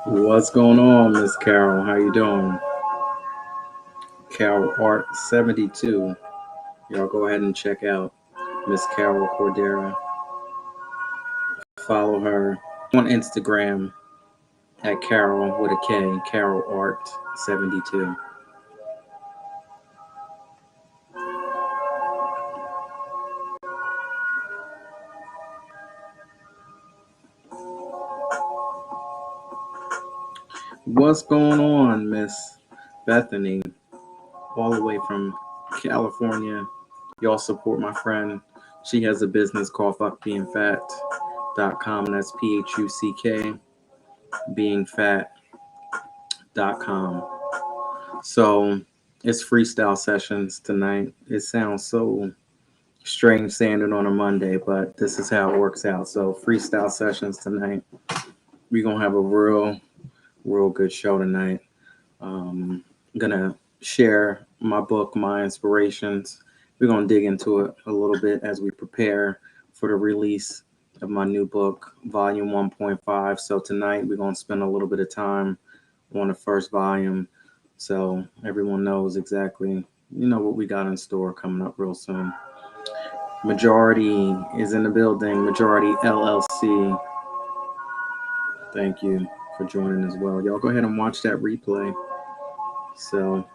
What's going on, Miss Carol? How you doing? Carol Art 72. Y'all go ahead and check out Miss Carol Cordera. Follow her on Instagram at Carol with a K, Carol Art 72. What's going on, Miss Bethany? All the way from California. Y'all support my friend. She has a business called fuckbeingfat.com, and that's PHUCK beingfat.com. So it's freestyle sessions tonight. It sounds so strange saying it on a Monday, but this is how it works out. So freestyle sessions tonight. We're gonna have a real good show tonight. I'm gonna share my book, my inspirations. We're gonna dig into it a little bit as we prepare for the release of my new book, volume 1.5. So tonight we're gonna spend a little bit of time on the first volume, so everyone knows exactly, what we got in store coming up real soon. Majority is in the building. Majority LLC. Thank you for joining as well. Y'all go ahead and watch that replay. So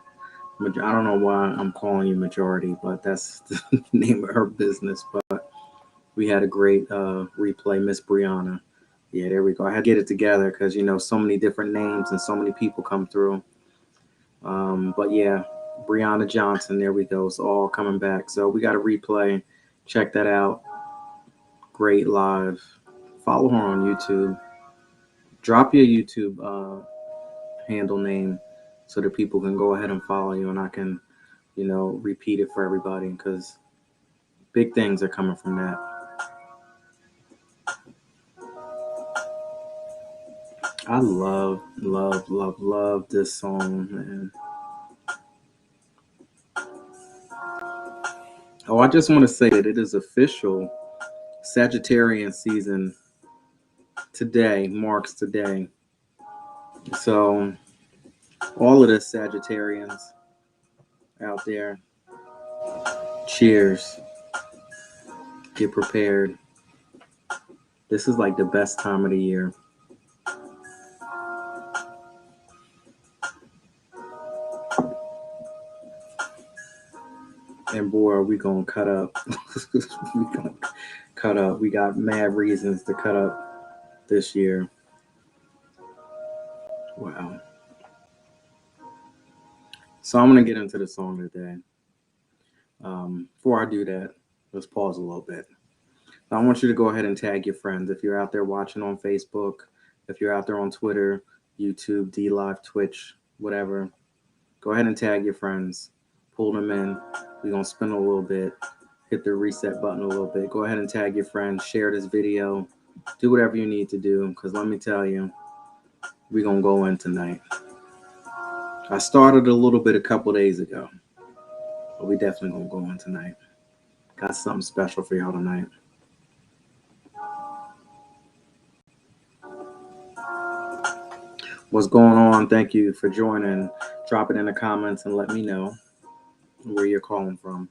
I don't know why I'm calling you Majority, but that's the name of her business. But we had a great replay, Miss Brianna. Yeah, there we go. I had to get it together because, so many different names and so many people come through. But yeah, Brianna Johnson, there we go. It's all coming back. So we got a replay. Check that out. Great live. Follow her on YouTube. Drop your YouTube handle name so that people can go ahead and follow you, and I can, repeat it for everybody because big things are coming from that. I love this song, man. Oh, I just want to say that it is official. Sagittarian season today marks today. So all of the Sagittarians out there, cheers. Get prepared. This is like the best time of the year. And boy, are we gonna cut up. We gonna cut up. We got mad reasons to cut up this year. Wow. So I'm gonna get into the song today. Before I do that, let's pause a little bit. I want you to go ahead and tag your friends. If you're out there watching on Facebook, if you're out there on Twitter, YouTube, DLive, Twitch, whatever, go ahead and tag your friends. Pull them in. We're going to spin a little bit. Hit the reset button a little bit. Go ahead and tag your friends. Share this video. Do whatever you need to do, because let me tell you, we're going to go in tonight. I started a little bit a couple days ago, but we definitely going to go in tonight. Got something special for y'all tonight. What's going on? Thank you for joining. Drop it in the comments and let me know where you're calling from.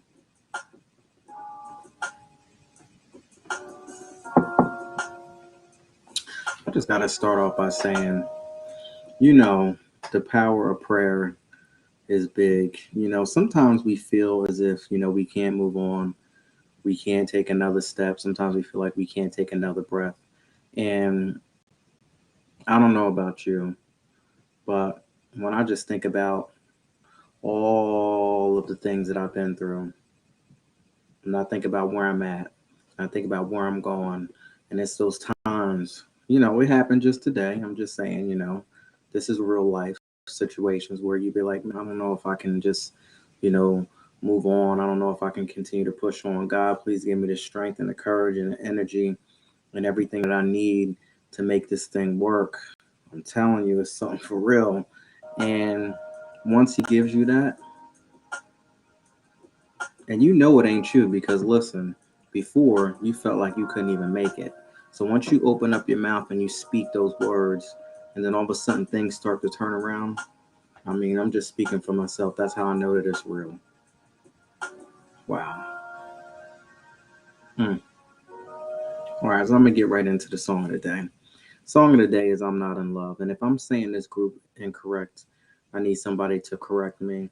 I just got to start off by saying, the power of prayer is big. Sometimes we feel as if, we can't move on. We can't take another step. Sometimes we feel like we can't take another breath. And I don't know about you, but when I just think about all of the things that I've been through. And I think about where I'm at. I think about where I'm going. And it's those times, it happened just today. I'm just saying, this is real life situations where you be like, "Man, I don't know if I can just, you know, move on. I don't know if I can continue to push on. God, please give me the strength and the courage and the energy and everything that I need to make this thing work." I'm telling you, it's something for real. And once he gives you that, and it ain't you because listen, before you felt like you couldn't even make it. So once you open up your mouth and you speak those words, and then all of a sudden things start to turn around. I mean, I'm just speaking for myself. That's how I know that it's real. Wow. Hmm. All right, so I'm gonna get right into the song of the day. Song of the day is "I'm Not in Love," and if I'm saying this group incorrect, I need somebody to correct me.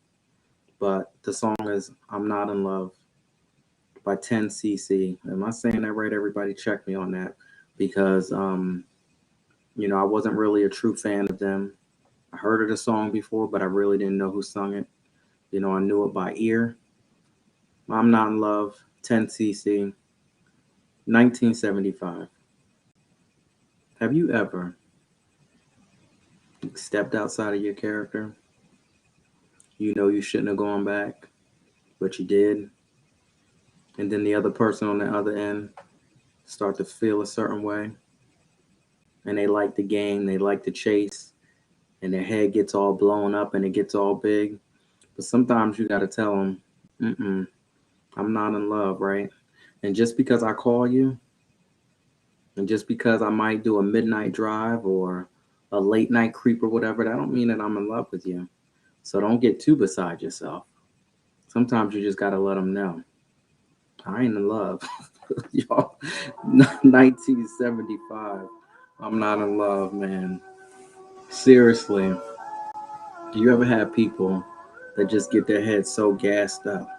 But the song is "I'm Not in Love" by 10cc. Am I saying that right? Everybody check me on that because I wasn't really a true fan of them. I heard of the song before, but I really didn't know who sung it. I knew it by ear. "I'm Not in Love," 10cc, 1975. Have you ever stepped outside of your character? You know you shouldn't have gone back, but you did. And then the other person on the other end start to feel a certain way. And they like the game, they like the chase, and their head gets all blown up and it gets all big. But sometimes you got to tell them, I'm not in love, right? And just because I call you, and just because I might do a midnight drive or a late night creep or whatever, that don't mean that I'm in love with you. So don't get too beside yourself. Sometimes you just got to let them know. I ain't in love. Y'all, 1975. I'm not in love, man. Seriously. Do you ever have people that just get their heads so gassed up,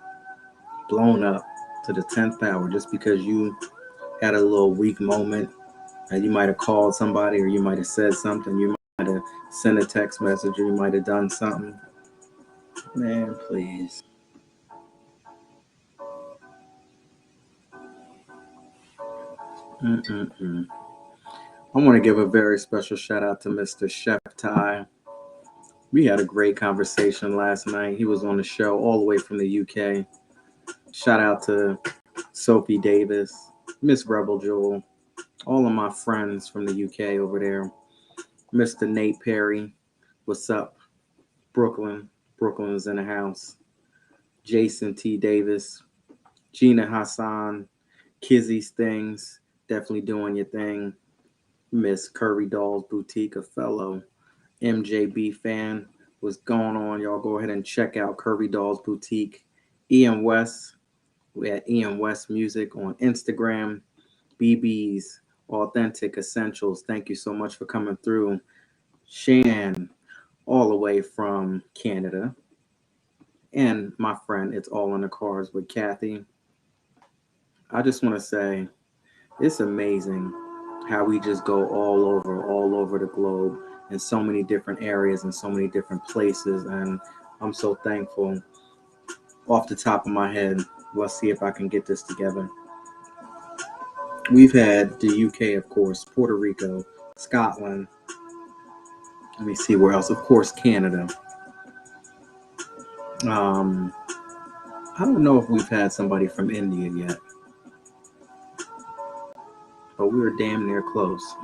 blown up to the 10th power just because you had a little weak moment and you might have called somebody or you might have said something, you might have sent a text message or you might have done something? Man, please. Mm-mm-mm. I want to give a very special shout out to Mr. Chef Ty. We had a great conversation last night. He was on the show all the way from the UK. Shout out to Sophie Davis, Miss Rebel Jewel, all of my friends from the UK over there. Mr. Nate Perry, what's up? Brooklyn, Brooklyn is in the house. Jason T. Davis, Gina Hassan, Kizzy's Things, definitely doing your thing. Miss Curry Dolls Boutique, a fellow MJB fan. What's going on? Y'all go ahead and check out Curry Dolls Boutique. Ian West, we at Ian West Music on Instagram. BB's Authentic Essentials. Thank you so much for coming through. Shan, all the way from Canada. And my friend, It's All in the Cars with Kathy. I just want to say it's amazing how we just go all over the globe in so many different areas and so many different places. And I'm so thankful. Off the top of my head, let's see if I can get this together. We've had the UK, of course, Puerto Rico, Scotland. Let me see where else. Of course, Canada. Um, I don't know if we've had somebody from India yet, but we were damn near close.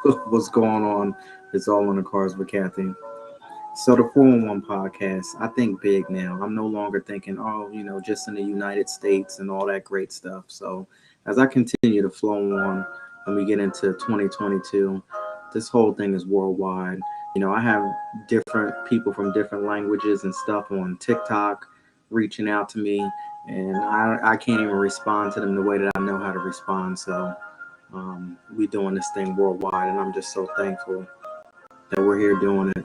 What's going on? It's all in the cars with Kathy. So the 411 podcast, I think big now. I'm no longer thinking, oh, just in the United States and all that great stuff. So as I continue to flow on and we get into 2022, this whole thing is worldwide. I have different people from different languages and stuff on TikTok reaching out to me, and I can't even respond to them the way that I know how to respond. So we doing this thing worldwide, and I'm just so thankful that we're here doing it.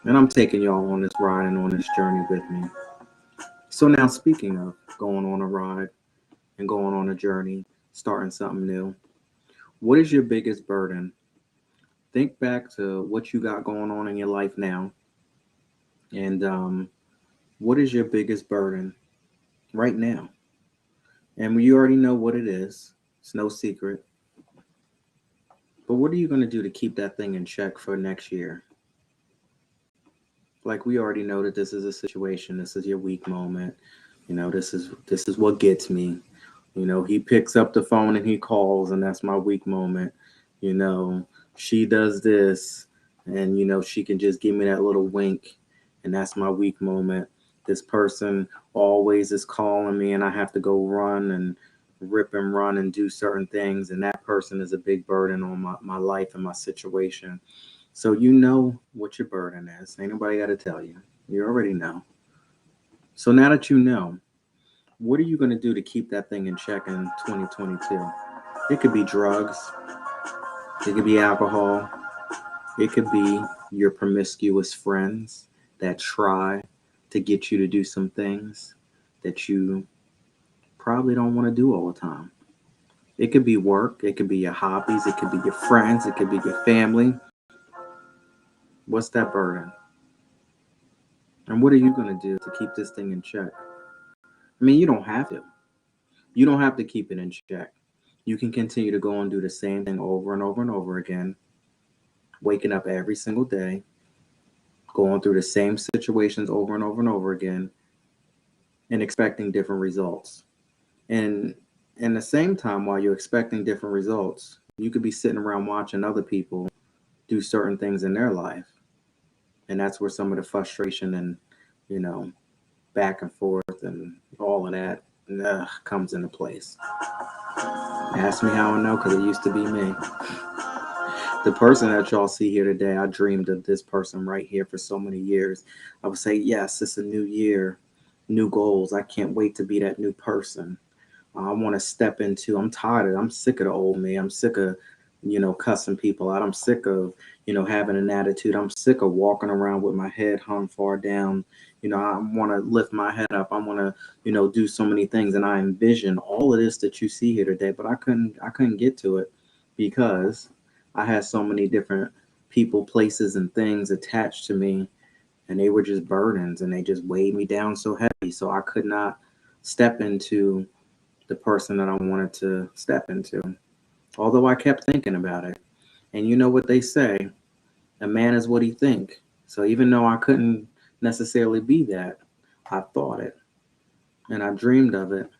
And I'm taking y'all on this ride and on this journey with me. So now, speaking of going on a ride and going on a journey, starting something new, what is your biggest burden? Think back to what you got going on in your life now, and What is your biggest burden right now? And you already know what it is. It's no secret. But what are you going to do to keep that thing in check for next year? Like, we already know that this is a situation. This is your weak moment. This is what gets me. He picks up the phone and he calls, and that's my weak moment. She does this, and she can just give me that little wink, and that's my weak moment. This person always is calling me, and I have to go run and rip and run and do certain things, and that person is a big burden on my life and my situation. So you know what your burden is. Ain't nobody got to tell you. You already know. So now that you know, what are you going to do to keep that thing in check in 2022? It could be drugs. It could be alcohol. It could be your promiscuous friends that try to get you to do some things that you probably don't want to do all the time. It could be work. It could be your hobbies. It could be your friends. It could be your family. What's that burden? And what are you going to do to keep this thing in check? I mean, you don't have to. You don't have to keep it in check. You can continue to go and do the same thing over and over and over again, waking up every single day, going through the same situations over and over and over again, and expecting different results. And in the same time, while you're expecting different results, you could be sitting around watching other people do certain things in their life. And that's where some of the frustration and, you know, back and forth and all of that comes into place. Ask me how I know, because it used to be me. The person that y'all see here today, I dreamed of this person right here for so many years. I would say, yes, it's a new year, new goals. I can't wait to be that new person. I want to step into, I'm sick of the old me. I'm sick of, cussing people out. I'm sick of, having an attitude. I'm sick of walking around with my head hung far down. I want to lift my head up. I want to, do so many things. And I envision all of this that you see here today, but I couldn't get to it because I had so many different people, places, and things attached to me, and they were just burdens, and they just weighed me down so heavy. So I could not step into the person that I wanted to step into, although I kept thinking about it. And you know what they say, a man is what he think. So even though I couldn't necessarily be that, I thought it and I dreamed of it.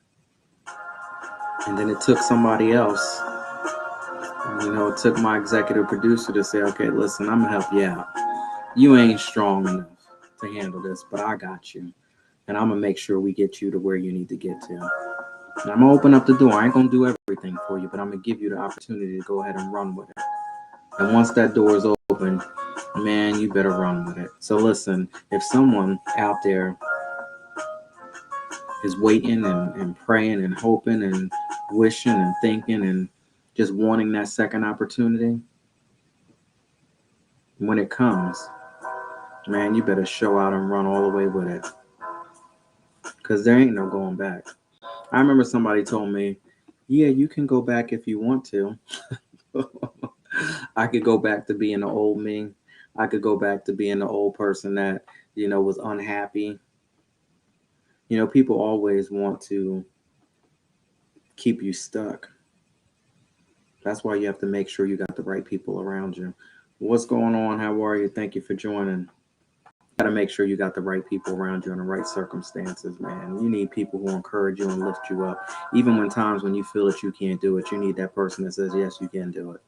And then it took somebody else, it took my executive producer to say, okay, listen, I'm gonna help you out. You ain't strong enough to handle this, but I got you. And I'm gonna make sure we get you to where you need to get to. And I'm gonna open up the door. I ain't gonna do everything for you, but I'm gonna give you the opportunity to go ahead and run with it. And once that door is open, man, you better run with it. So listen, if someone out there is waiting and praying and hoping and wishing and thinking and just wanting that second opportunity, when it comes, man, you better show out and run all the way with it. Because there ain't no going back. I remember somebody told me, yeah, you can go back if you want to. I could go back to being the old me. I could go back to being the old person that, was unhappy. People always want to keep you stuck. That's why you have to make sure you got the right people around you. What's going on? How are you? Thank you for joining. Got to make sure you got the right people around you in the right circumstances, man. You need people who encourage you and lift you up. Even when times when you feel that you can't do it, you need that person that says, yes, you can do it.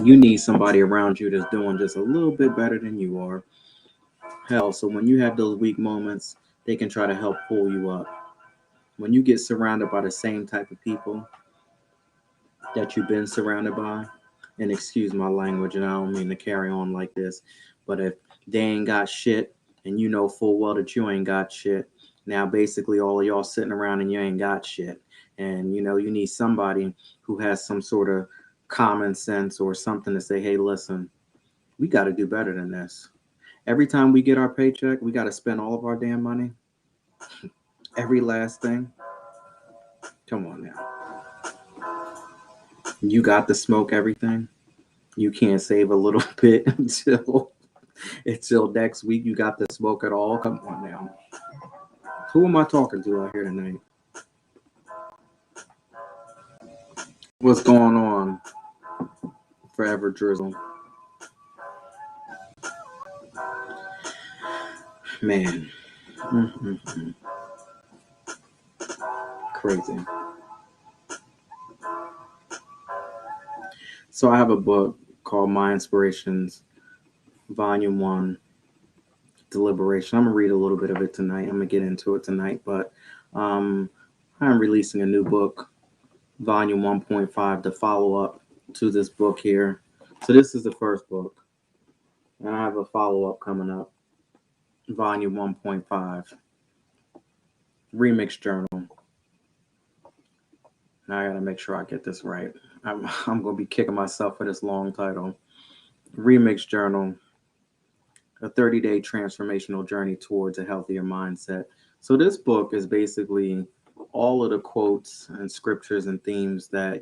You need somebody around you that's doing just a little bit better than you are. Hell, so when you have those weak moments, they can try to help pull you up. When you get surrounded by the same type of people that you've been surrounded by, and excuse my language, and I don't mean to carry on like this, but if they ain't got shit and you know full well that you ain't got shit, now basically all of y'all sitting around and you ain't got shit. And you need somebody who has some sort of common sense or something to say, hey, listen, we got to do better than this. Every time we get our paycheck, we got to spend all of our damn money. Every last thing. Come on now. You got to smoke everything. You can't save a little bit until next week. You got to smoke it all. Come on now. Who am I talking to out here tonight? What's going on? Forever Drizzle. Man. Mm-mm-mm. Crazy. So I have a book called My Inspirations, Volume 1, Deliberation. I'm going to read a little bit of it tonight. I'm going to get into it tonight. But um, I'm releasing a new book, Volume 1.5, the follow-up to this book here. So this is the first book. And I have a follow-up coming up, Volume 1.5, Remix Journal. Now I got to make sure I get this right. I'm going to be kicking myself for this long title. Remix Journal, a 30-day transformational journey towards a healthier mindset. So this book is basically all of the quotes and scriptures and themes that,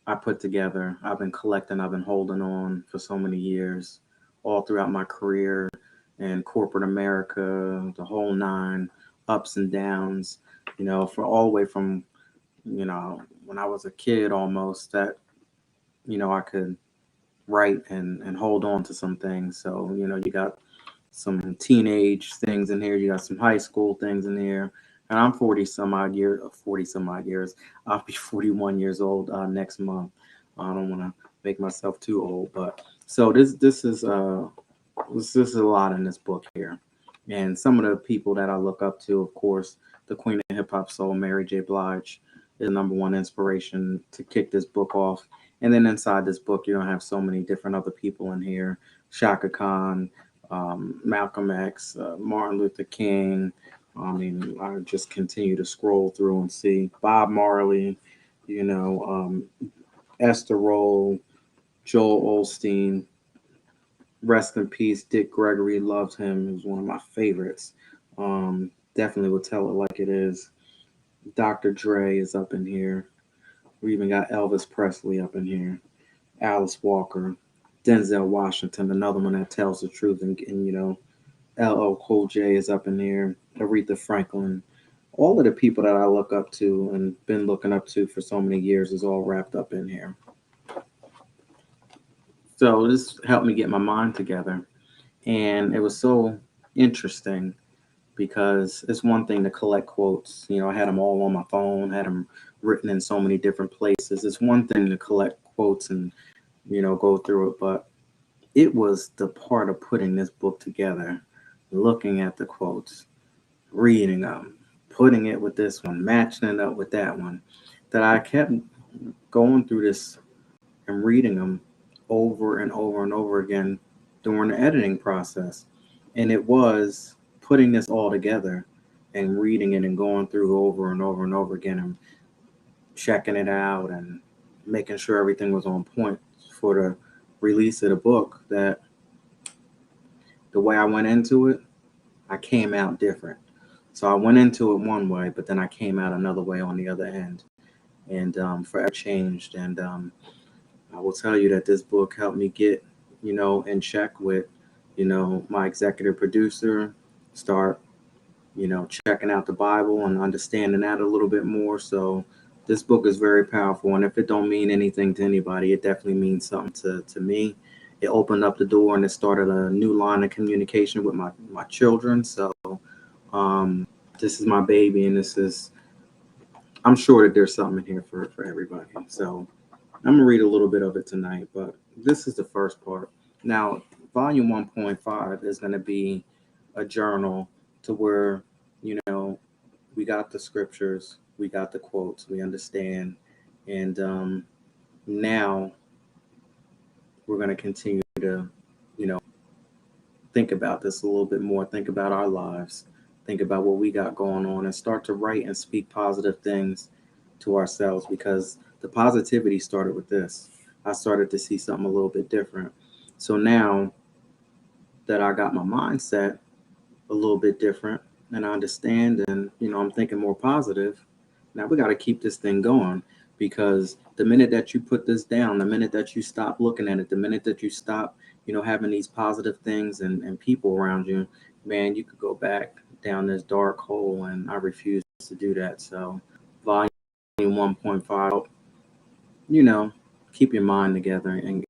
I put together. I've been collecting, I've been holding on for so many years, all throughout my career in corporate America, the whole nine, ups and downs, for all the way from, when I was a kid almost that, I could write and hold on to some things. So, you got some teenage things in here, you got some high school things in here. And I'm 40 some odd years. I'll be 41 years old next month. I don't want to make myself too old, but so this is a lot in this book here. And some of the people that I look up to, of course, the Queen of Hip Hop Soul, Mary J. Blige, is the number one inspiration to kick this book off. And then inside this book, you're gonna have so many different other people in here: Shaka Khan, Malcolm X, Martin Luther King. I mean, I just continue to scroll through and see Bob Marley, Esther Roll, Joel Osteen. Rest in peace, Dick Gregory. Loved him. He was one of my favorites. Definitely would tell it like it is. Dr. Dre is up in here. We even got Elvis Presley up in here. Alice Walker, Denzel Washington, another one that tells the truth. And LL Cool J is up in here. Aretha Franklin. All of the people that I look up to and been looking up to for so many years is all wrapped up in here. So this helped me get my mind together. And it was so interesting because it's one thing to collect quotes. I had them all on my phone, had them written in so many different places. It's one thing to collect quotes and, go through it. But it was the part of putting this book together, looking at the quotes, reading them, putting it with this one, matching it up with that one, that I kept going through this and reading them over and over and over again during the editing process. And it was putting this all together and reading it and going through over and over and over again and checking it out and making sure everything was on point for the release of the book, that the way I went into it, I came out different. So I went into it one way, but then I came out another way on the other end, and forever changed. And I will tell you that this book helped me get, in check with, my executive producer, start, checking out the Bible and understanding that a little bit more. So this book is very powerful. And if it don't mean anything to anybody, it definitely means something to me. It opened up the door and it started a new line of communication with my children. So this is my baby, and I'm sure that there's something in here for everybody. So I'm going to read a little bit of it tonight, but this is the first part. Now, volume 1.5 is going to be a journal to where, we got the scriptures, we got the quotes, we understand. And now we're going to continue to, think about this a little bit more, think about our lives, think about what we got going on, and start to write and speak positive things to ourselves, because the positivity started with this. I started to see something a little bit different. So now that I got my mindset a little bit different and I understand, and I'm thinking more positive, now we got to keep this thing going. because the minute that you put this down, the minute that you stop looking at it, the minute that you stop, having these positive things and people around you, man, you could go back down this dark hole, and I refuse to do that. So, volume 1.5, keep your mind together and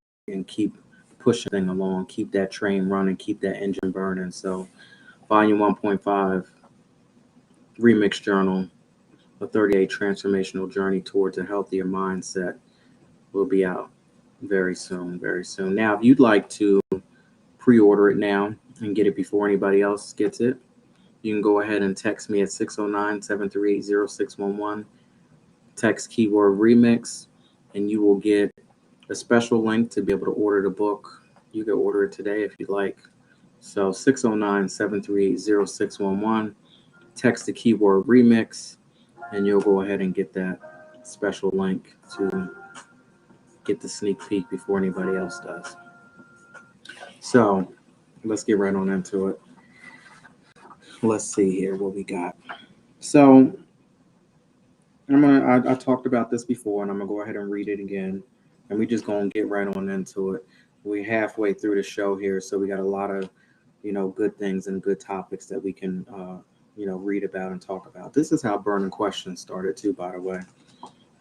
keep pushing thing along, keep that train running, keep that engine burning. So, volume 1.5, Remix Journal, a 38 transformational journey towards a healthier mindset, will be out very soon, very soon. Now, if you'd like to pre-order it now and get it before anybody else gets it, you can go ahead and text me at 609-738-0611. Text keyword remix, and you will get a special link to be able to order the book. You can order it today if you'd like. So 609-738-0611. Text the keyword remix, and you'll go ahead and get that special link to get the sneak peek before anybody else does. So let's get right on into it. Let's see here what we got. So I talked about this before, and I'm gonna go ahead and read it again, and we just gonna get right on into it. We're halfway through the show here, so we got a lot of good things and good topics that we can read about and talk about. This is how Burning Questions started too, by the way,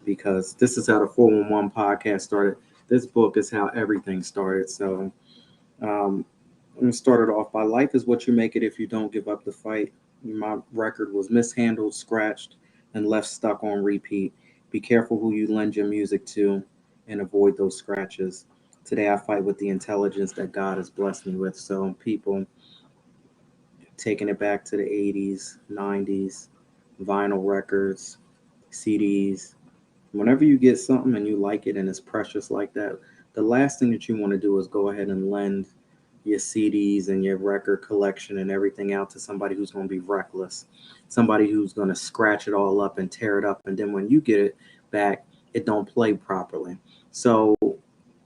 because this is how the 411 podcast started. This book is how everything started. So I'm gonna start it off by: life is what you make it if you don't give up the fight. My record was mishandled, scratched, and left stuck on repeat. Be careful who you lend your music to and avoid those scratches. Today I fight with the intelligence that God has blessed me with. So people, taking it back to the 80s, 90s, vinyl records, CDs. Whenever you get something and you like it and it's precious like that, the last thing that you want to do is go ahead and lend your CDs and your record collection and everything out to somebody who's going to be reckless, somebody who's going to scratch it all up and tear it up. And then when you get it back, it don't play properly. So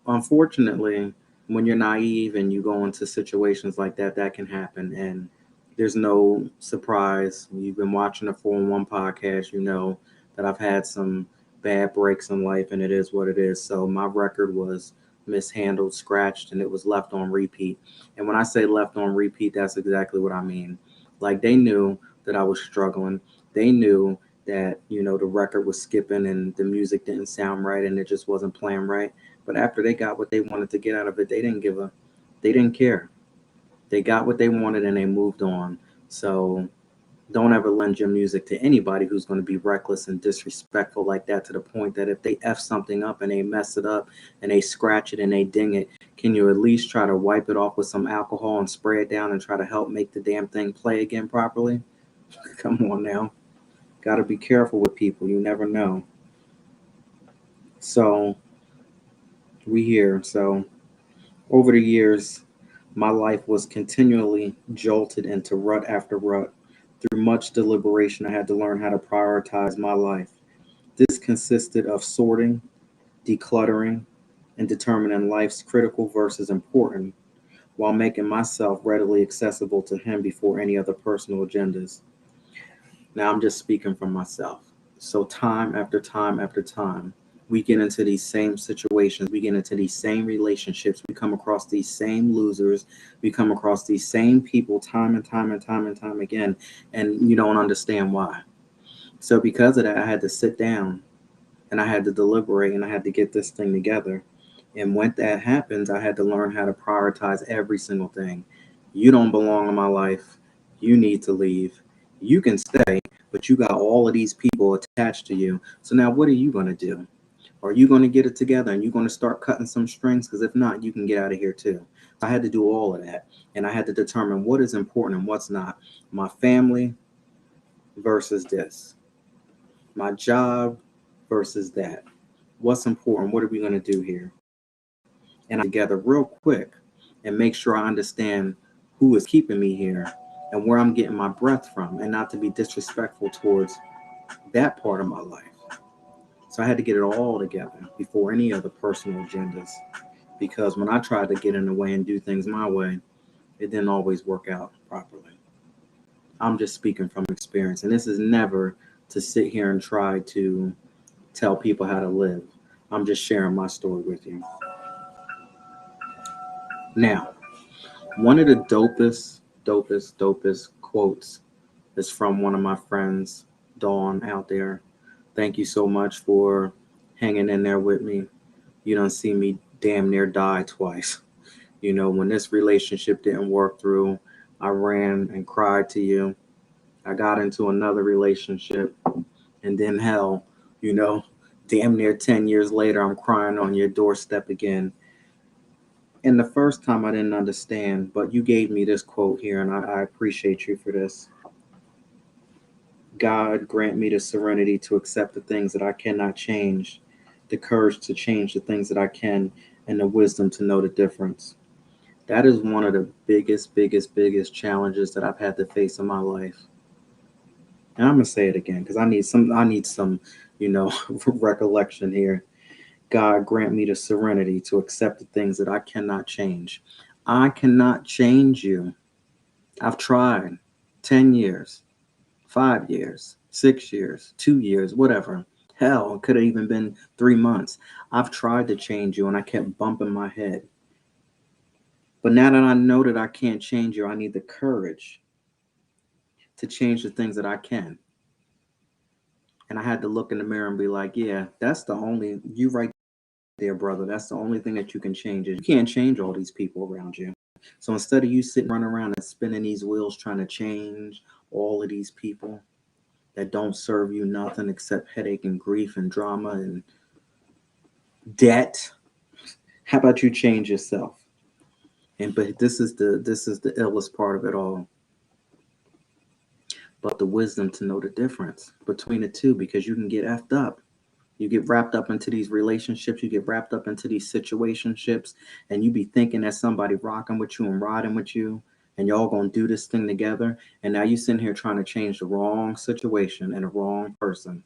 unfortunately, when you're naive and you go into situations like that, that can happen. And there's no surprise. You've been watching the 411 podcast, you know that I've had some bad breaks in life, and it is what it is. So my record was mishandled, scratched, and it was left on repeat. And when I say left on repeat, that's exactly what I mean. Like, they knew that I was struggling. They knew that, the record was skipping and the music didn't sound right and it just wasn't playing right. But after they got what they wanted to get out of it, they didn't care. They got what they wanted and they moved on. So don't ever lend your music to anybody who's going to be reckless and disrespectful like that, to the point that if they F something up and they mess it up and they scratch it and they ding it, can you at least try to wipe it off with some alcohol and spray it down and try to help make the damn thing play again properly? Come on now. Got to be careful with people. You never know. So we here. So over the years, my life was continually jolted into rut after rut. Through much deliberation, I had to learn how to prioritize my life. This consisted of sorting, decluttering, and determining life's critical versus important, while making myself readily accessible to Him before any other personal agendas. Now, I'm just speaking for myself. So, time after time after time, we get into these same situations, we get into these same relationships, we come across these same losers, we come across these same people time and time and time and time again, and you don't understand why. So because of that, I had to sit down and I had to deliberate and I had to get this thing together. And when that happens, I had to learn how to prioritize every single thing. You don't belong in my life. You need to leave. You can stay, but you got all of these people attached to you. So now what are you going to do? Are you going to get it together and you're going to start cutting some strings? Because if not, you can get out of here too. I had to do all of that. And I had to determine what is important and what's not. My family versus this. My job versus that. What's important? What are we going to do here? And I together real quick and make sure I understand who is keeping me here and where I'm getting my breath from, and not to be disrespectful towards that part of my life. So I had to get it all together before any other personal agendas, because when I tried to get in the way and do things my way, it didn't always work out properly. I'm just speaking from experience, and this is never to sit here and try to tell people how to live. I'm just sharing my story with you. Now, one of the dopest quotes is from one of my friends, Dawn, out there. Thank you so much for hanging in there with me. You don't see me damn near die twice. When this relationship didn't work through, I ran and cried to you. I got into another relationship, and then hell, you know, damn near 10 years later, I'm crying on your doorstep again. And the first time I didn't understand, but you gave me this quote here, and I appreciate you for this. God grant me the serenity to accept the things that I cannot change, the courage to change the things that I can, and the wisdom to know the difference. That is one of the biggest challenges that I've had to face in my life. And I'm gonna say it again because I need some, recollection here. God grant me the serenity to accept the things that I cannot change. I cannot change you. I've tried 10 years, 5 years, 6 years, 2 years, whatever. Hell, it could have even been 3 months. I've tried to change you and I kept bumping my head. But now that I know that I can't change you, I need the courage to change the things that I can. And I had to look in the mirror and be like, yeah, that's the only, you right there, brother. That's the only thing that you can change. Is you can't change all these people around you. So instead of you sitting running around and spinning these wheels trying to change all of these people that don't serve you nothing except headache and grief and drama and debt, how about you change yourself? But this is the illest part of it all. But the wisdom to know the difference between the two, because you can get effed up. You get wrapped up into these relationships, you get wrapped up into these situationships, and you be thinking that somebody rocking with you and riding with you, and y'all gonna do this thing together. And now you sitting here trying to change the wrong situation and the wrong person.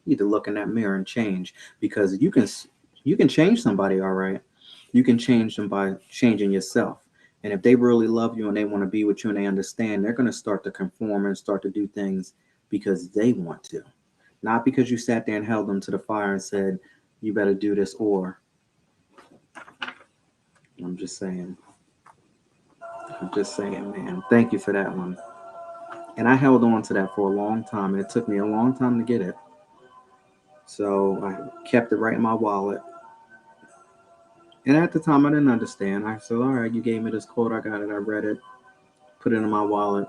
You need to look in that mirror and change, because you can change somebody, all right. You can change them by changing yourself. And if they really love you and they want to be with you and they understand, they're going to start to conform and start to do things because they want to, not because you sat there and held them to the fire and said, you better do this. Or I'm just saying, man, thank you for that one. And I held on to that for a long time, and it took me a long time to get it. So I kept it right in my wallet. And at the time, I didn't understand. I said, all right, you gave me this quote. I got it. I read it, put it in my wallet.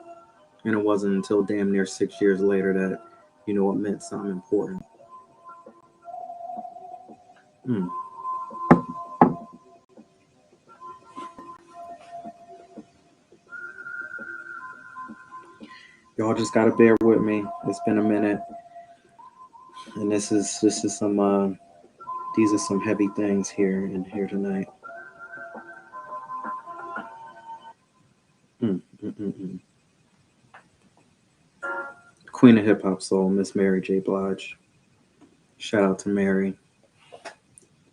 And it wasn't until damn near 6 years later that, it meant something important. Hmm. Y'all just gotta bear with me. It's been a minute, and this is some these are some heavy things here tonight. Mm, mm, mm, mm. Queen of hip hop soul, Miss Mary J. Blige. Shout out to Mary.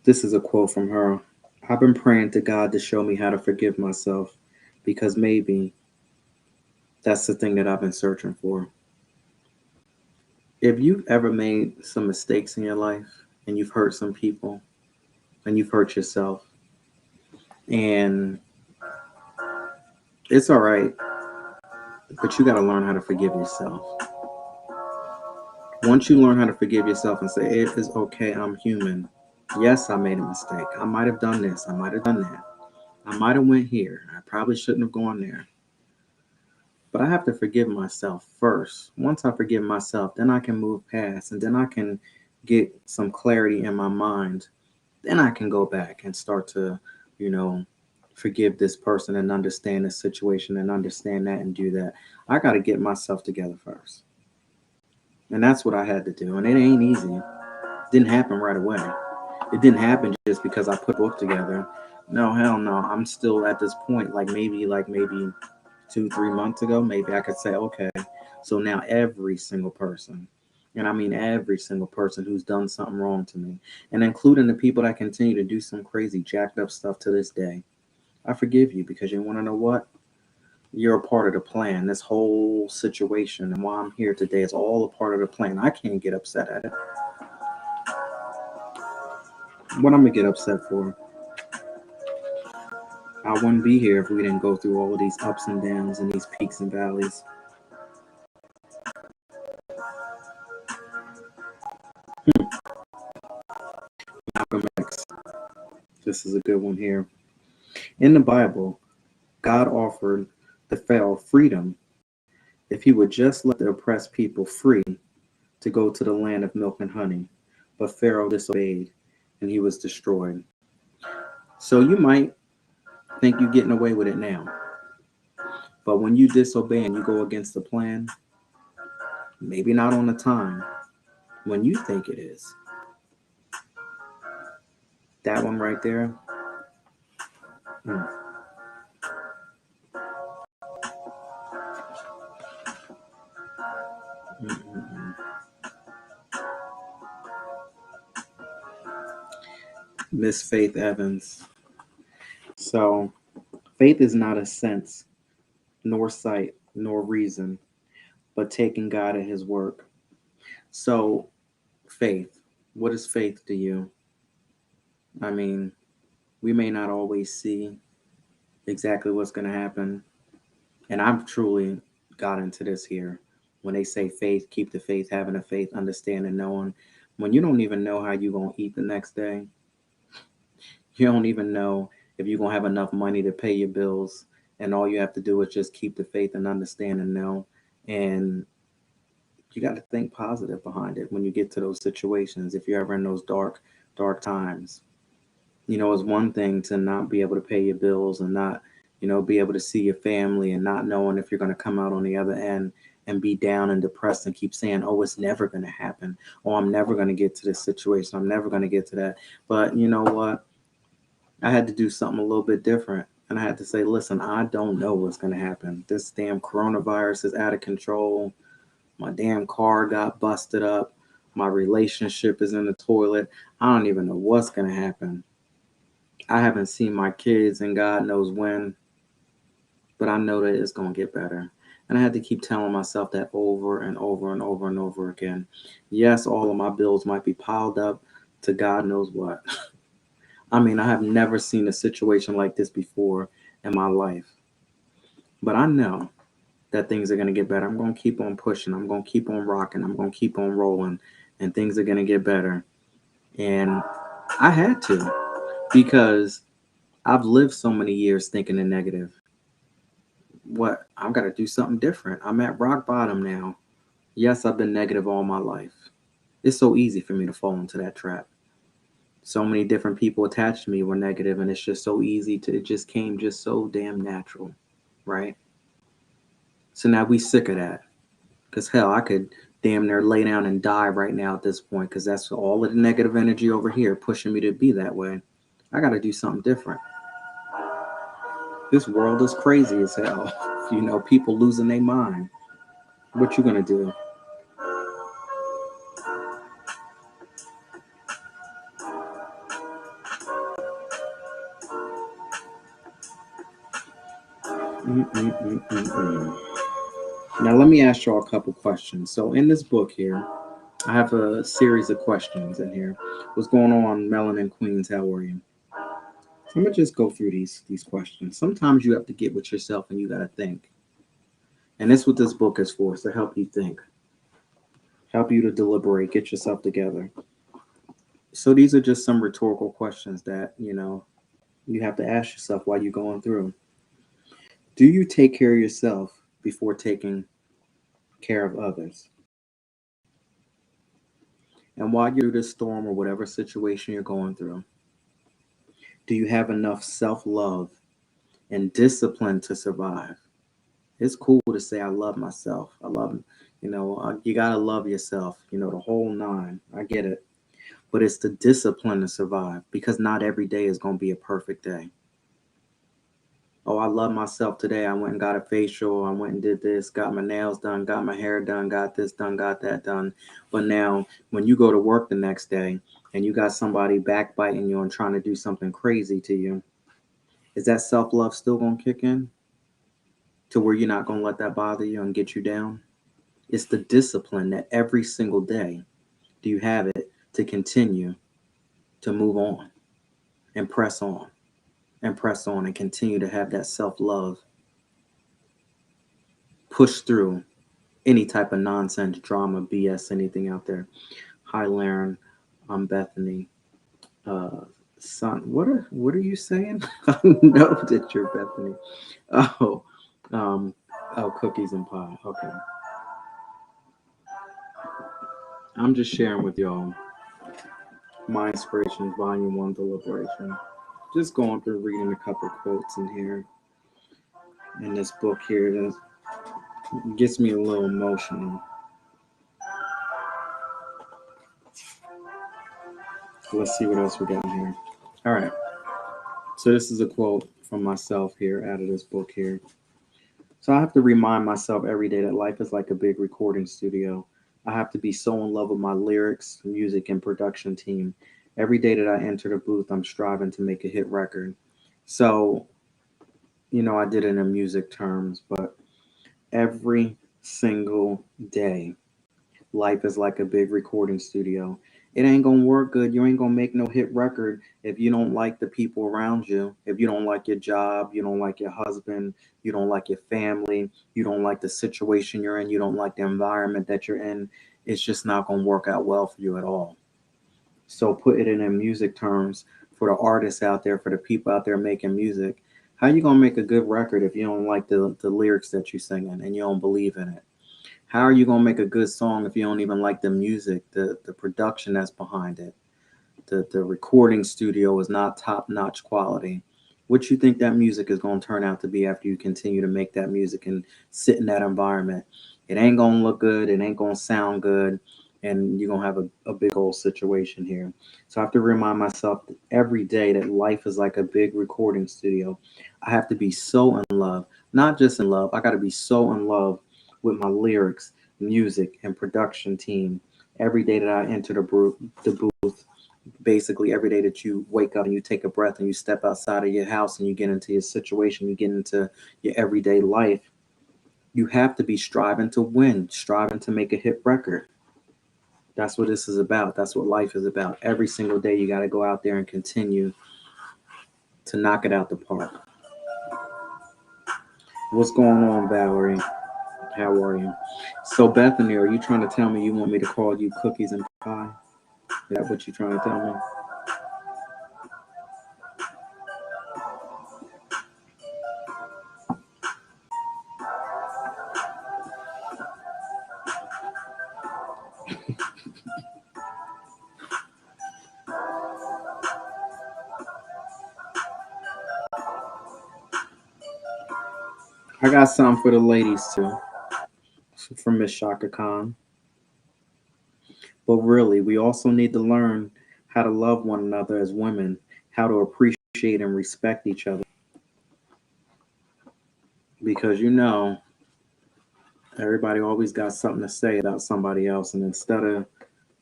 This is a quote from her. I've been praying to God to show me how to forgive myself, because maybe that's the thing that I've been searching for. If you've ever made some mistakes in your life and you've hurt some people and you've hurt yourself, and it's all right, but you got to learn how to forgive yourself. Once you learn how to forgive yourself and say, it is okay, I'm human. Yes, I made a mistake. I might have done this. I might have done that. I might have went here. I probably shouldn't have gone there. But I have to forgive myself first. Once I forgive myself, then I can move past, and then I can get some clarity in my mind. Then I can go back and start to, you know, forgive this person and understand the situation and understand that and do that. I got to get myself together first. And that's what I had to do. And it ain't easy. It didn't happen right away. It didn't happen just because I put a book together. No, hell no. I'm still at this point, like maybe 2, 3 months ago, maybe I could say, okay, so now every single person, and I mean every single person who's done something wrong to me, and including the people that continue to do some crazy jacked up stuff to this day, I forgive you, because you want to know what? You're a part of the plan. This whole situation and why I'm here today is all a part of the plan. I can't get upset at it. What I'm gonna get upset for? I wouldn't be here if we didn't go through all of these ups and downs and these peaks and valleys. Malcolm X. This is a good one here. In the Bible, God offered the Pharaoh freedom if he would just let the oppressed people free to go to the land of milk and honey. But Pharaoh disobeyed and he was destroyed. So you might think you're getting away with it now. But when you disobey and you go against the plan, maybe not on the time when you think it is. That one right there. Mm, mm, mm, mm. Miss Faith Evans. So, faith is not a sense, nor sight, nor reason, but taking God at his work. So, faith. What is faith to you? I mean, we may not always see exactly what's going to happen. And I've truly got into this here. When they say faith, keep the faith, having a faith, understanding, knowing. When you don't even know how you're going to eat the next day, you don't even know if you're going to have enough money to pay your bills. And all you have to do is just keep the faith and understand and know. And you got to think positive behind it when you get to those situations. If you're ever in those dark times, it's one thing to not be able to pay your bills and not, be able to see your family and not knowing if you're going to come out on the other end and be down and depressed and keep saying, oh, it's never going to happen. Or I'm never going to get to this situation. I'm never going to get to that. But you know what? I had to do something a little bit different. And I had to say, listen, I don't know what's going to happen. This damn coronavirus is out of control. My damn car got busted up. My relationship is in the toilet. I don't even know what's going to happen. I haven't seen my kids in God knows when, but I know that it's going to get better. And I had to keep telling myself that over and over and over and over again. Yes, all of my bills might be piled up to God knows what. I mean, I have never seen a situation like this before in my life. But I know that things are going to get better. I'm going to keep on pushing. I'm going to keep on rocking. I'm going to keep on rolling. And things are going to get better. And I had to because I've lived so many years thinking the negative. What? I've got to do something different. I'm at rock bottom now. Yes, I've been negative all my life. It's so easy for me to fall into that trap. So many different people attached to me were negative, and it's just so easy to, it just came just so damn natural, right? So now we sick of that. Because hell, I could damn near lay down and die right now at this point because that's all of the negative energy over here pushing me to be that way. I got to do something different. This world is crazy as hell. People losing their mind. What you gonna do? Mm-mm-mm-mm-mm. Now let me ask y'all a couple questions. So in this book here, I have a series of questions in here. What's going on, Melanin Queens? How are you? So I'm gonna just go through these questions. Sometimes you have to get with yourself and you gotta think. And that's what this book is for, is to help you think, help you to deliberate, get yourself together. So these are just some rhetorical questions that, you have to ask yourself while you're going through. Do you take care of yourself before taking care of others? And while you're through this storm or whatever situation you're going through, do you have enough self love and discipline to survive? It's cool to say, I love myself. I love, you got to love yourself, the whole nine. I get it. But it's the discipline to survive because not every day is going to be a perfect day. Oh, I love myself today. I went and got a facial. I went and did this, got my nails done, got my hair done, got this done, got that done. But now when you go to work the next day and you got somebody backbiting you and trying to do something crazy to you, is that self-love still going to kick in to where you're not going to let that bother you and get you down? It's the discipline that every single day do you have it to continue to move on and press on and press on and continue to have that self-love, push through any type of nonsense, drama, BS, anything out there. Hi, Laren. I'm Bethany. Son, what are you saying? I know that you're Bethany. Oh, um, oh, cookies and pie. Okay. I'm just sharing with y'all my inspiration, volume one, deliberation. Just going through reading a couple quotes in here in this book here that gets me a little emotional. Let's see what else we got in here. All right. So this is a quote from myself here out of this book here. So I have to remind myself every day that life is like a big recording studio. I have to be so in love with my lyrics, music, and production team. Every day that I enter the booth, I'm striving to make a hit record. So, I did it in music terms, but every single day, life is like a big recording studio. It ain't gonna work good. You ain't gonna make no hit record if you don't like the people around you. If you don't like your job, you don't like your husband, you don't like your family, you don't like the situation you're in, you don't like the environment that you're in. It's just not gonna work out well for you at all. So put it in music terms for the artists out there, for the people out there making music. How you gonna make a good record if you don't like the lyrics that you're singing and you don't believe in it? How are you gonna make a good song if you don't even like the music, the production that's behind it? The recording studio is not top notch quality. What you think that music is gonna turn out to be after you continue to make that music and sit in that environment? It ain't gonna look good, it ain't gonna sound good, and you're gonna have a big old situation here. So I have to remind myself every day that life is like a big recording studio. I have to be so in love, not just in love, I gotta be so in love with my lyrics, music, and production team every day that I enter the booth. Basically, every day that you wake up and you take a breath and you step outside of your house and you get into your situation, you get into your everyday life, you have to be striving to win, striving to make a hit record. That's what this is about. That's what life is about. Every single day, you got to go out there and continue to knock it out the park. What's going on, Valerie? How are you? So, Bethany, are you trying to tell me you want me to call you cookies and pie? Is that what you're trying to tell me? I got something for the ladies too, from Miss Shaka Khan. But really, we also need to learn how to love one another as women, how to appreciate and respect each other. Because everybody always got something to say about somebody else. And instead of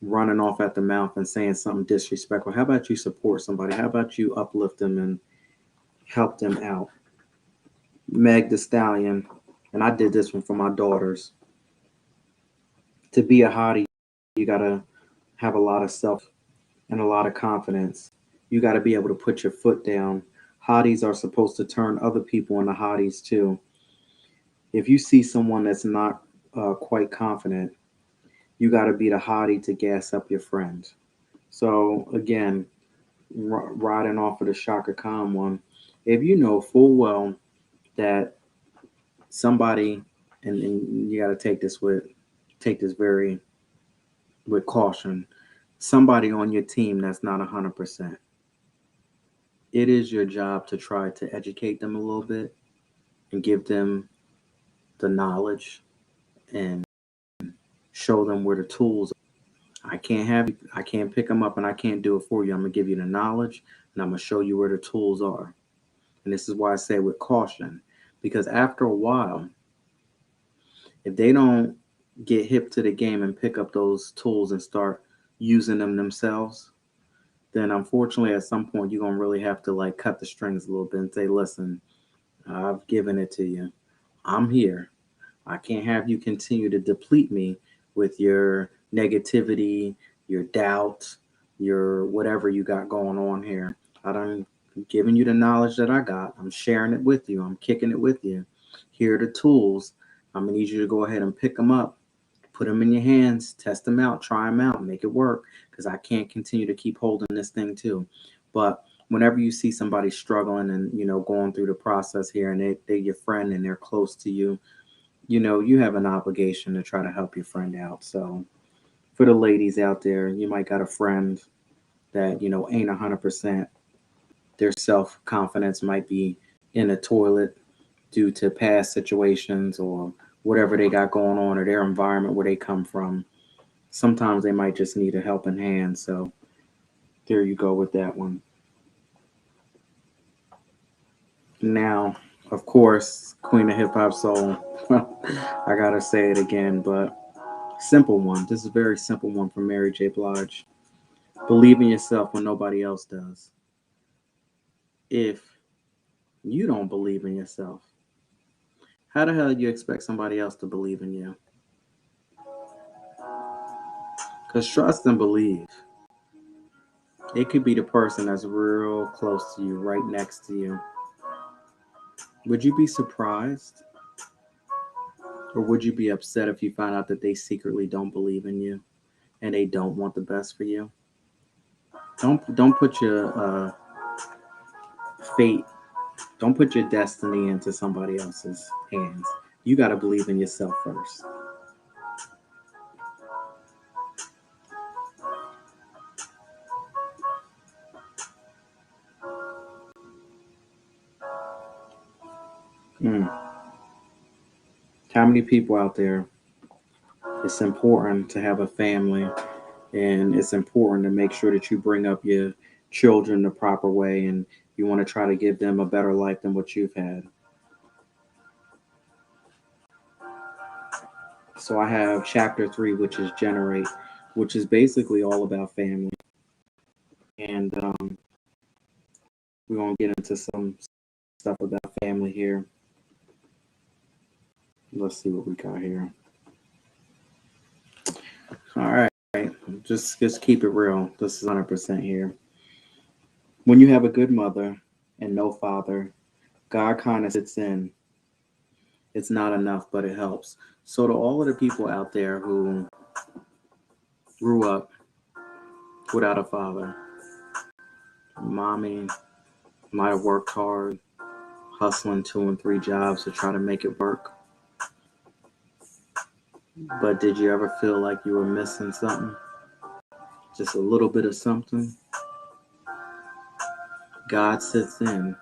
running off at the mouth and saying something disrespectful, how about you support somebody? How about you uplift them and help them out? Meg the Stallion, and I did this one for my daughters. To be a hottie, you got to have a lot of self and a lot of confidence. You got to be able to put your foot down. Hotties are supposed to turn other people into hotties too. If you see someone that's not quite confident, you got to be the hottie to gas up your friends. So again, riding off of the Shaka Khan one, if you know full well that somebody, and you got to take this very with caution, somebody on your team that's not 100%. It is your job to try to educate them a little bit and give them the knowledge and show them where the tools are. I can't pick them up and I can't do it for you. I'm going to give you the knowledge and I'm going to show you where the tools are. And this is why I say with caution, because after a while, if they don't get hip to the game and pick up those tools and start using them themselves, then unfortunately at some point you're going to really have to like cut the strings a little bit and say, listen, I've given it to you. I'm here. I can't have you continue to deplete me with your negativity, your doubt, your whatever you got going on here. I done giving you the knowledge that I got. I'm sharing it with you. I'm kicking it with you. Here are the tools. I'm gonna need you to go ahead and pick them up, put them in your hands, test them out, try them out, make it work. Because I can't continue to keep holding this thing too. But whenever you see somebody struggling and going through the process here, and they're your friend and they're close to you, you have an obligation to try to help your friend out. So for the ladies out there, you might got a friend that ain't 100%. Their self confidence might be in the toilet due to past situations or whatever they got going on, or their environment where they come from. Sometimes they might just need a helping hand. So there you go with that one. Now, of course, Queen of Hip Hop Soul. I gotta say it again, but simple one. This is a very simple one from Mary J. Blige. Believe in yourself when nobody else does. If you don't believe in yourself, how the hell do you expect somebody else to believe in you? Because trust and believe. It could be the person that's real close to you, right next to you. Would you be surprised? Or would you be upset if you found out that they secretly don't believe in you and they don't want the best for you? Don't put your fate, don't put your destiny into somebody else's hands. You got to believe in yourself first. Mm. How many people out there? It's important to have a family, and it's important to make sure that you bring up your children the proper way, and you want to try to give them a better life than what you've had. So I have chapter 3, which is generate, which is basically all about family. And we're going to get into some stuff about family here. Let's see what we got here. All right. Just keep it real. This is 100% here. When you have a good mother and no father, God kind of sits in. It's not enough, but it helps. So to all of the people out there who grew up without a father, mommy might have worked hard, hustling 2 and 3 jobs to try to make it work. But did you ever feel like you were missing something? Just a little bit of something? God sits in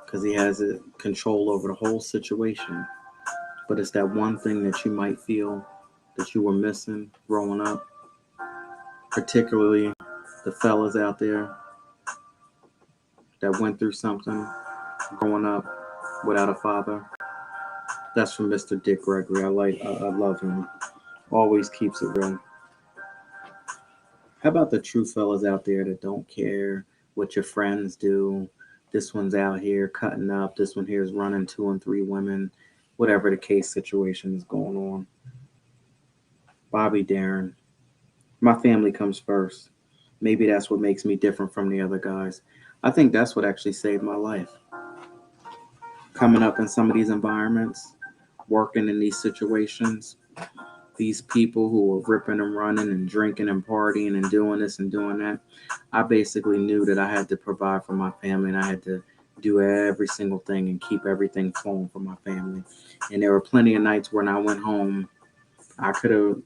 because he has control over the whole situation. But it's that one thing that you might feel that you were missing growing up, particularly the fellas out there that went through something growing up without a father. That's from Mr. Dick Gregory. I love him. Always keeps it real. How about the true fellas out there that don't care what your friends do? This one's out here cutting up. This one here is running 2 and 3 women. Whatever the case situation is going on. Bobby Darin. My family comes first. Maybe that's what makes me different from the other guys. I think that's what actually saved my life. Coming up in some of these environments, working in these situations, these people who were ripping and running and drinking and partying and doing this and doing that, I basically knew that I had to provide for my family and I had to do every single thing and keep everything flowing for my family. And there were plenty of nights when I went home, I could have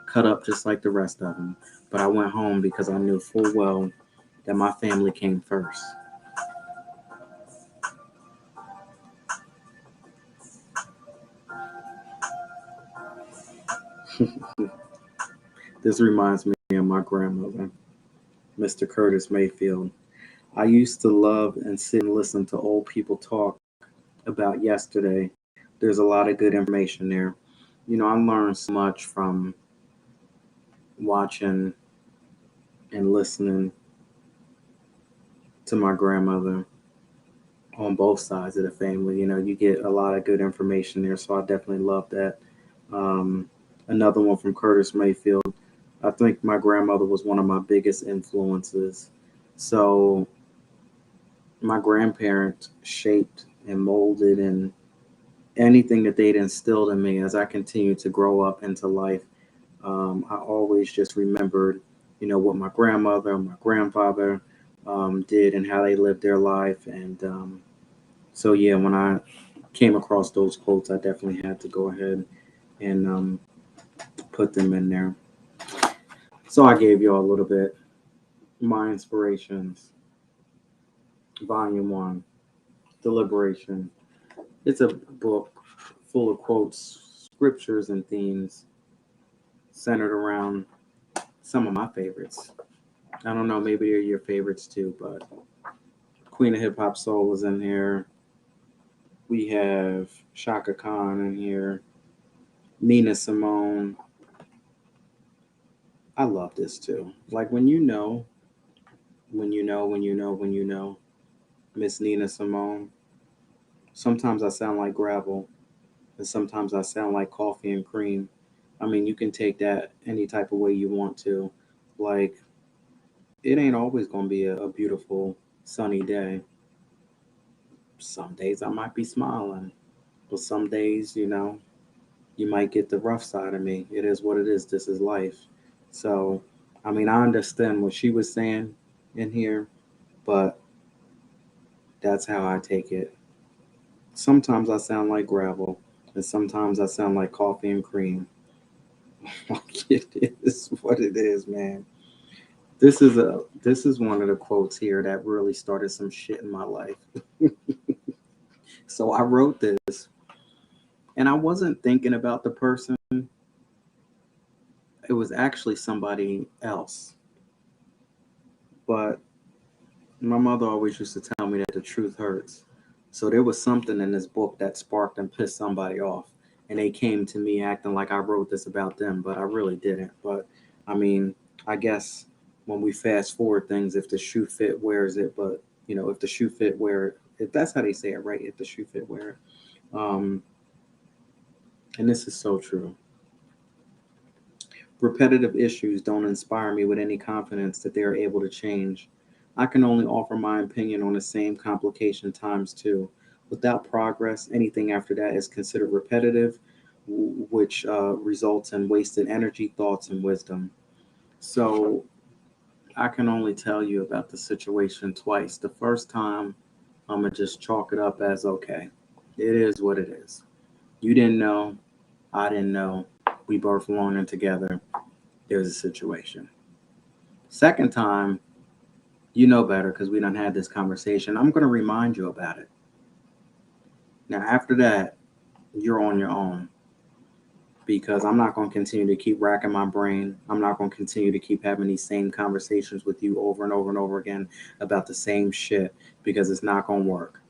cut up just like the rest of them, but I went home because I knew full well that my family came first. This reminds me of my grandmother, Mr. Curtis Mayfield. I used to love and sit and listen to old people talk about yesterday. There's a lot of good information there. I learned so much from watching and listening to my grandmother on both sides of the family. You get a lot of good information there, so I definitely love that. Another one from Curtis Mayfield. I think my grandmother was one of my biggest influences. So my grandparents shaped and molded and anything that they'd instilled in me as I continued to grow up into life. I always just remembered, what my grandmother and my grandfather did and how they lived their life. And so, yeah, when I came across those quotes, I definitely had to go ahead and put them in there. So I gave you all a little bit. My inspirations, Volume 1, Deliberation. It's a book full of quotes, scriptures, and themes centered around some of my favorites. I don't know, maybe they're your favorites too, but Queen of Hip Hop Soul was in here. We have Shaka Khan in here. Nina Simone. I love this too. Like when you know, Miss Nina Simone. Sometimes I sound like gravel, and sometimes I sound like coffee and cream. I mean, you can take that any type of way you want to. Like, it ain't always going to be a beautiful, sunny day. Some days I might be smiling, but some days, you might get the rough side of me. It is what it is. This is life. So, I mean, I understand what she was saying in here, but that's how I take it. Sometimes I sound like gravel, and sometimes I sound like coffee and cream. It is what it is, man. This is one of the quotes here that really started some shit in my life. So I wrote this, and I wasn't thinking about the person. It was actually somebody else. But my mother always used to tell me that the truth hurts. So there was something in this book that sparked and pissed somebody off. And they came to me acting like I wrote this about them, but I really didn't. But I mean, I guess when we fast forward things, if the shoe fit, wears it. But, if the shoe fit, wear it. If that's how they say it, right? If the shoe fit, wear it. Um, and this is so true. Repetitive issues don't inspire me with any confidence that they are able to change. I can only offer my opinion on the same complication times two. Without progress, anything after that is considered repetitive, which results in wasted energy, thoughts, and wisdom. So I can only tell you about the situation twice. The first time, I'm going to just chalk it up as okay. It is what it is. You didn't know. I didn't know. We both learning together. There's a situation. Second time, you know better because we done had this conversation. I'm going to remind you about it. Now, after that, you're on your own because I'm not going to continue to keep racking my brain. I'm not going to continue to keep having these same conversations with you over and over and over again about the same shit because it's not going to work.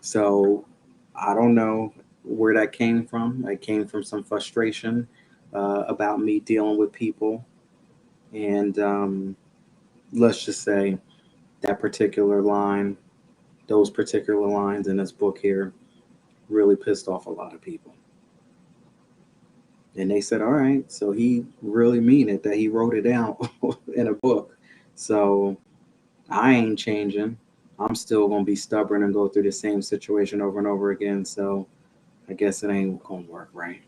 So I don't know where that came from. It came from some frustration about me dealing with people. And let's just say that particular line, those particular lines in this book here really pissed off a lot of people. And they said, all right, so he really mean it that he wrote it down in a book. So I ain't changing. I'm still going to be stubborn and go through the same situation over and over again. So I guess it ain't going to work, right?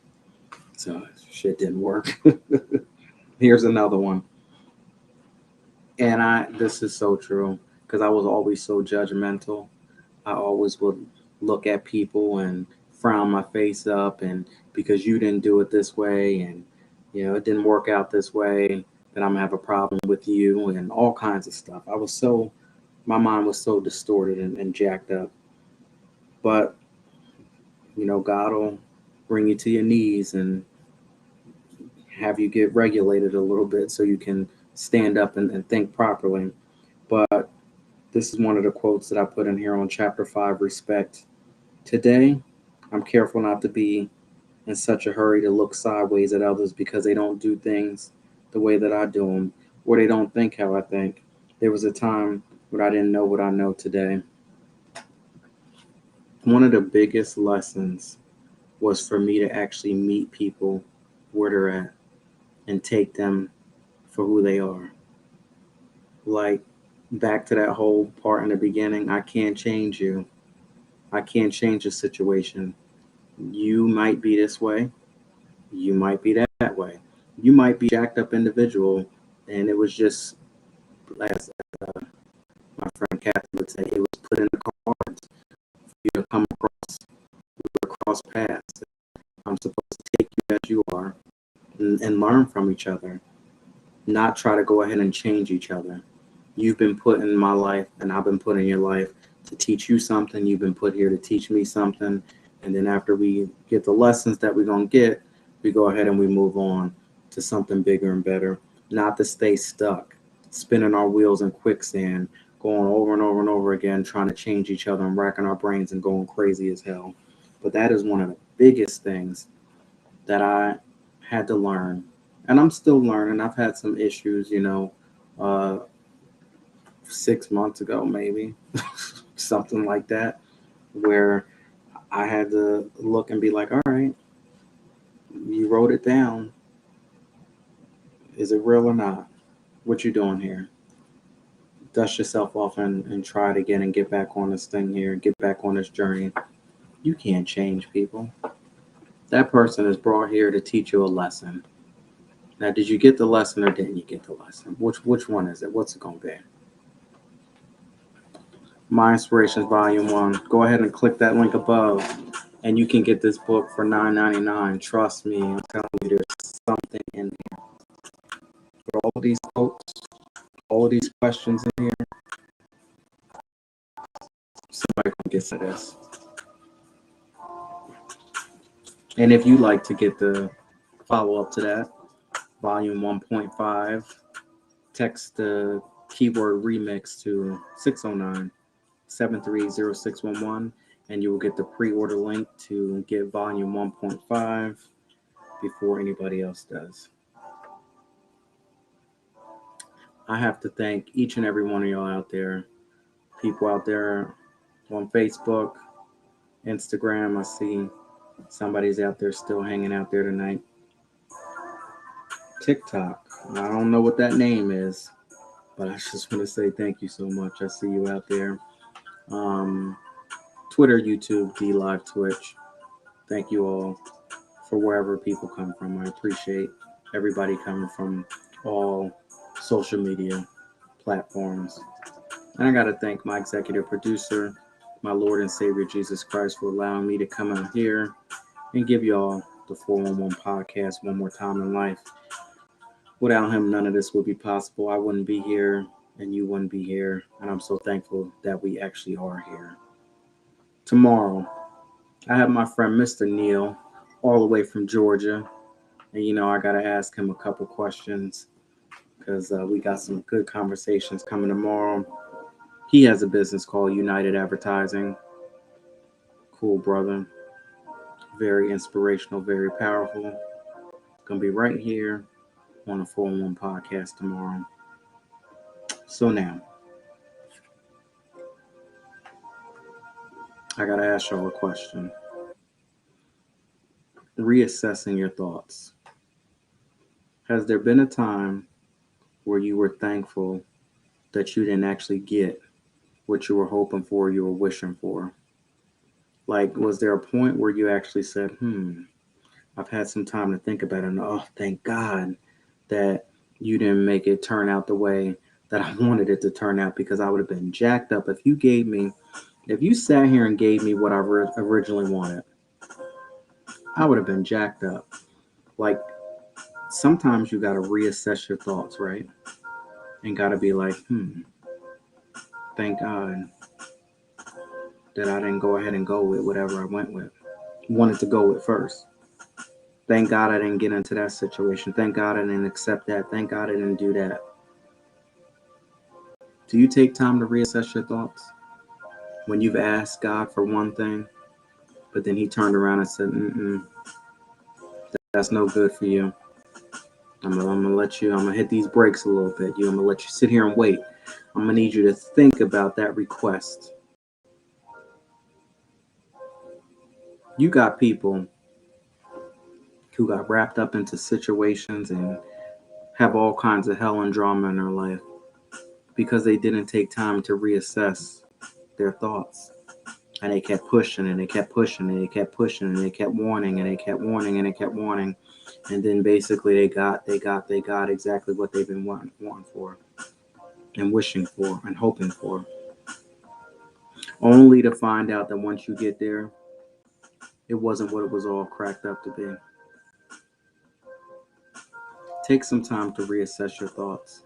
So shit didn't work. Here's another one. And this is so true because I was always so judgmental. I always would look at people and frown my face up, and because you didn't do it this way, and it didn't work out this way, then I'm gonna have a problem with you, and all kinds of stuff. My mind was so distorted and jacked up. But God will bring you to your knees and have you get regulated a little bit so you can stand up and think properly. But this is one of the quotes that I put in here on chapter 5, respect. Today, I'm careful not to be in such a hurry to look sideways at others because they don't do things the way that I do them, or they don't think how I think. There was a time when I didn't know what I know today. One of the biggest lessons was for me to actually meet people where they're at and take them for who they are. Like, back to that whole part in the beginning, I can't change you. I can't change the situation. You might be this way. You might be that way. You might be a jacked up individual, and it was just, as my friend Kathy would say, it was put in the cards for you to come across paths. I'm supposed to take you as you are and learn from each other, not try to go ahead and change each other. You've been put in my life, and I've been put in your life to teach you something. You've been put here to teach me something. And then after we get the lessons that we're going to get, we go ahead and we move on to something bigger and better, not to stay stuck, spinning our wheels in quicksand, going over and over and over again, trying to change each other and racking our brains and going crazy as hell. But that is one of the biggest things that I had to learn. And I'm still learning. I've had some issues, 6 months ago, maybe something like that, where I had to look and be like, all right, you wrote it down. Is it real or not? What you doing here? Dust yourself off and try it again and get back on this thing here, get back on this journey. You can't change people. That person is brought here to teach you a lesson. Now, did you get the lesson or didn't you get the lesson? Which one is it? What's it going to be? My Inspirations Volume 1. Go ahead and click that link above, and you can get this book for $9.99. Trust me, I'm telling you, there's something in here. For all these quotes, all of these questions in here, somebody can get to this. And if you'd like to get the follow-up to that, Volume 1.5, text the keyword remix to 609-730-611, and you will get the pre-order link to get Volume 1.5 before anybody else does. I have to thank each and every one of y'all out there, people out there on Facebook, Instagram. I see somebody's out there still hanging out there tonight. TikTok. I don't know what that name is, but I just want to say thank you so much. I see you out there. Twitter, YouTube, DLive, Twitch. Thank you all for wherever people come from. I appreciate everybody coming from all social media platforms. And I got to thank my executive producer, my Lord and Savior Jesus Christ, for allowing me to come out here and give y'all the 411 podcast one more time in life. Without him, none of this would be possible. I wouldn't be here and you wouldn't be here. And I'm so thankful that we actually are here. Tomorrow, I have my friend Mr. Neil, all the way from Georgia. And, I got to ask him a couple questions because we got some good conversations coming tomorrow. He has a business called United Advertising. Cool brother. Very inspirational, very powerful. Gonna be right here on the 411 podcast tomorrow. So now, I gotta ask y'all a question. Reassessing your thoughts. Has there been a time where you were thankful that you didn't actually get what you were hoping for, you were wishing for? Like, was there a point where you actually said, I've had some time to think about it, and oh, thank God that you didn't make it turn out the way that I wanted it to turn out, because I would have been jacked up if you sat here and gave me what I originally wanted. I would have been jacked up. Like, sometimes you got to reassess your thoughts, right? And got to be like, thank God that I didn't go ahead and go with whatever I wanted to go with first. Thank God I didn't get into that situation. Thank God I didn't accept that. Thank God I didn't do that. Do you take time to reassess your thoughts? When you've asked God for one thing, but then he turned around and said, that's no good for you. I'm gonna hit these brakes a little bit. I'm gonna let you sit here and wait. I'm gonna need you to think about that request. You got people who got wrapped up into situations and have all kinds of hell and drama in their life because they didn't take time to reassess their thoughts. And they kept pushing and they kept pushing and they kept pushing and they kept warning and they kept warning and they kept warning. And then basically they got exactly what they've been wanting for and wishing for and hoping for. Only to find out that once you get there, it wasn't what it was all cracked up to be. Take some time to reassess your thoughts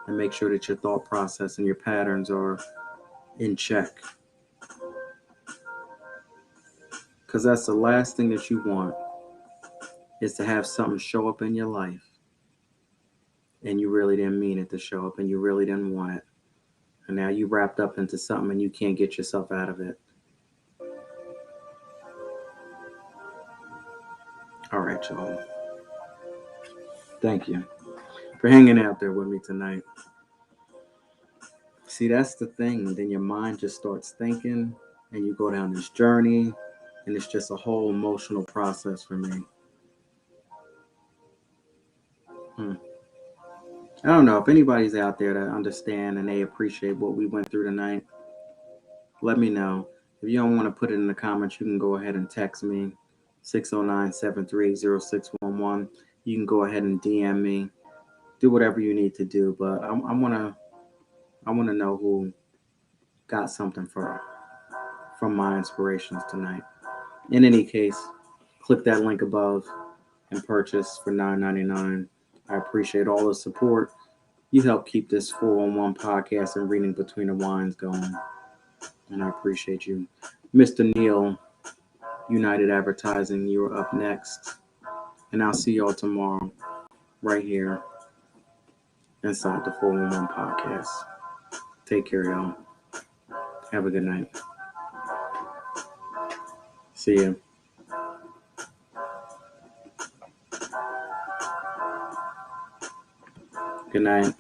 and make sure that your thought process and your patterns are in check. Because that's the last thing that you want, is to have something show up in your life and you really didn't mean it to show up and you really didn't want it. And now you wrapped up into something and you can't get yourself out of it. All right, y'all. Thank you for hanging out there with me tonight. See, that's the thing. Then your mind just starts thinking and you go down this journey and it's just a whole emotional process for me. I don't know if anybody's out there that understand and they appreciate what we went through tonight. Let me know. If you don't want to put it in the comments, you can go ahead and text me 609-738-0611. You can go ahead and DM me. Do whatever you need to do, but I want to know who got something from my inspirations tonight. In any case, click that link above and purchase for $9.99. I appreciate all the support. You help keep this 411 podcast and reading between the wines going, and I appreciate you. Mr. Neil, United Advertising, you're up next, and I'll see y'all tomorrow right here inside the 411 podcast. Take care, y'all. Have a good night. See ya. Good night.